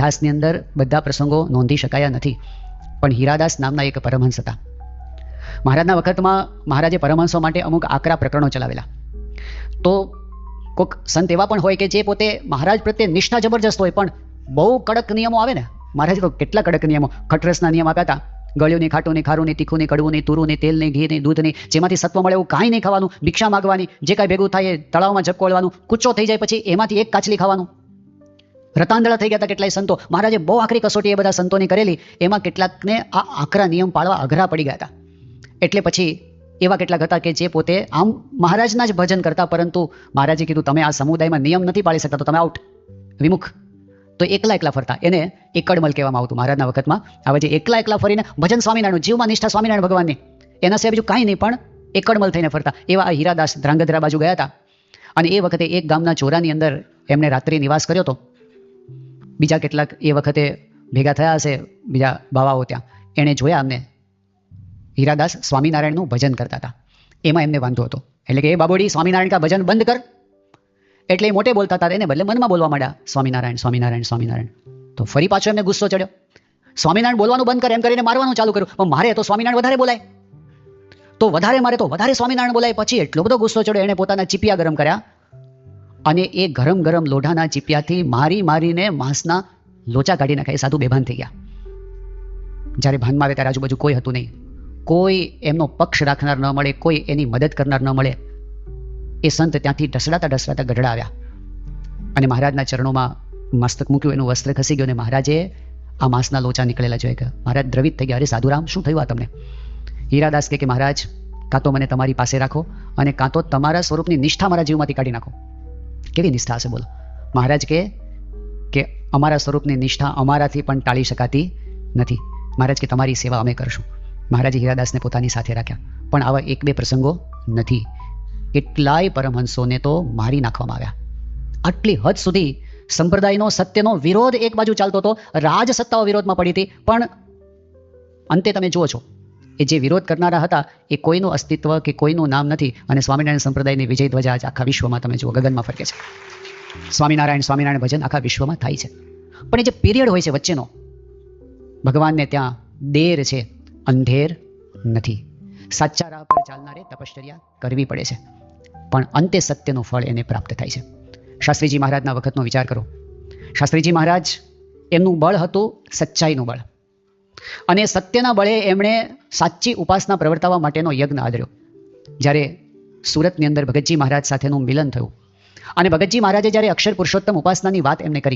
ઇતિહાસની અંદર બધા પ્રસંગો નોંધી શકાયા નથી, પણ હીરાદાસ નામના એક પરમહંસ હતા. મહારાજના વખતમાં મહારાજે પરમહંસો માટે અમુક આકરા પ્રકરણો ચલાવેલા. તો કોઈક સંત એવા પણ હોય કે જે પોતે મહારાજ પ્રત્યે નિષ્ઠા જબરજસ્ત હોય, પણ બહુ કડક નિયમો આવે ને. મહારાજે તો કેટલા કડક નિયમો, ખટરસના નિયમ આપ્યા હતા. ગળ્યું નહીં, ખાટું નહીં, ખારું નહીં, તીખું નહીં, કડવું નહીં, તુરું નહીં, તેલ નહીં, ઘી નહીં, દૂધ નહીં, જેમાંથી સત્વ મળે એવું કાંઈ નહીં ખાવાનું, ભિક્ષા માગવાની, જે કાંઈ ભેગું થાય એ તળાવમાં ઝબકોળવાનું, કૂચો થઈ જાય પછી એમાંથી એક કાચલી ખાવાનું. રતાંદળા થઈ ગયા હતા કેટલાય સંતો. મહારાજે બહુ આકરી કસોટી એ બધા સંતોની કરેલી, એમાં કેટલાકને આ આકરા નિયમ પાળવા અઘરા પડી ગયા હતા. એટલે પછી એવા કેટલાક હતા કે જે પોતે આમ મહારાજના જ ભજન કરતા, પરંતુ મહારાજે કીધું તમે આ સમુદાયમાં નિયમ નથી પાળી શકતા તો તમે આઉટ, વિમુખ. તો એકલા ફરતા, એને એકડમલ કહેવામાં આવતું મહારાજના વખતમાં. હવે જે એકલા ફરીને ભજન સ્વામિનારાયણ, જીવમાં નિષ્ઠા સ્વામિનારાયણ ભગવાનની, એના સિવાય બીજું કાંઈ નહીં, પણ એકડમલ થઈને ફરતા એવા આ હીરાદાસ ધ્રાંગધ્રા બાજુ ગયા હતા. અને એ વખતે એક ગામના ચોરાની અંદર એમને રાત્રિ નિવાસ કર્યો હતો. બીજા કેટલાક એ વખતે ભેગા થયા હશે, બીજા બાવાઓ ત્યાં. એણે જોયા અમને હીરાદાસ સ્વામિનારાયણનું ભજન કરતા હતા. એમાં એમને વાંધો હતો, એટલે કે એ બાબોડી સ્વામિનારાયણ કા ભજન બંધ કર. એટલે એ મોટે બોલતા હતા, એને બદલે મનમાં બોલવા માંડ્યા સ્વામિનારાયણ સ્વામિનારાયણ સ્વામિનારાયણ. તો ફરી પાછો એમને ગુસ્સો ચડ્યો, સ્વામિનારાયણ બોલવાનું બંધ કરે એમ કરીને મારવાનું ચાલુ કર્યું. પણ મારે તો સ્વામિનારાયણ વધારે બોલાય, તો વધારે સ્વામિનારાયણ બોલાય. પછી એટલો બધો ગુસ્સો ચડ્યો, એણે પોતાના ચીપિયા ગરમ કર્યા અને એ ગરમ લોઢાના ચીપિયાથી મારીને માંસના લોચા કાઢી નાખ્યા. એ સાધુ બેભાન થઈ ગયા. જ્યારે ભાનમાં આવે ત્યારે આજુબાજુ કોઈ હતું નહીં, કોઈ એમનો પક્ષ રાખનાર ન મળે, કોઈ એની મદદ કરનાર ન મળે. એ સંત ત્યાંથી ઢસડાતા ગઢડા આવ્યા અને મહારાજના ચરણોમાં મસ્તક મૂક્યું, એનું વસ્ત્ર ખસી ગયું અને મહારાજે આ માંસના લોચા નીકળેલા જોઈ ગયા. મહારાજ દ્રવિત થઈ ગયા. અરે સાધુરામ, શું થયું આ તમને? હીરાદાસ કે મહારાજ, કાં તો મને તમારી પાસે રાખો અને કાં તો તમારા સ્વરૂપની નિષ્ઠા મારા જીવમાંથી કાઢી નાખો. કેવી નિષ્ઠા હશે બોલો? મહારાજ કે અમારા સ્વરૂપની નિષ્ઠા અમારાથી પણ ટાળી શકાતી નથી. મહારાજ કે તમારી સેવા અમે કરશું. મહારાજે હીરાદાસને પોતાની સાથે રાખ્યા. પણ આવા એક બે પ્રસંગો નથી, કેટલાય પરમહંસોને તો મારી નાખવામાં આવ્યા. આટલી હદ સુધી સંપ્રદાયનો, સત્યનો વિરોધ એક બાજુ ચાલતો હતો, રાજસત્તાઓ વિરોધમાં પડી હતી. પણ અંતે તમે જુઓ છો, એ જે વિરોધ કરનારા હતા એ કોઈનું અસ્તિત્વ કે કોઈનું નામ નથી. અને સ્વામિનારાયણ સંપ્રદાયની વિજય ધ્વજા આજ આખા વિશ્વમાં તમે જુઓ, ગગનમાં ફરકે છે. સ્વામિનારાયણ ભજન આખા વિશ્વમાં થાય છે. પણ એ જે પીરિયડ હોય છે વચ્ચેનો, ભગવાનને ત્યાં દેર છે, અંધેર નથી. સાચા રાહ પર ચાલનારે તપશ્ચર્યા કરવી પડે છે, પણ અંતે સત્યનું ફળ એને પ્રાપ્ત થાય છે. શાસ્ત્રીજી મહારાજના વખતનો વિચાર કરો. શાસ્ત્રીજી મહારાજ, એમનું બળ હતું સચ્ચાઈનું બળ, અને સત્યના બળે એમણે સાચી ઉપાસના પ્રવર્તાવવા માટેનો યજ્ઞ આદર્યો. જ્યારે સુરતની અંદર ભગતજી મહારાજ સાથેનું મિલન થયું અને ભગતજી મહારાજે જ્યારે અક્ષર પુરુષોત્તમ ઉપાસનાની વાત એમને કરી,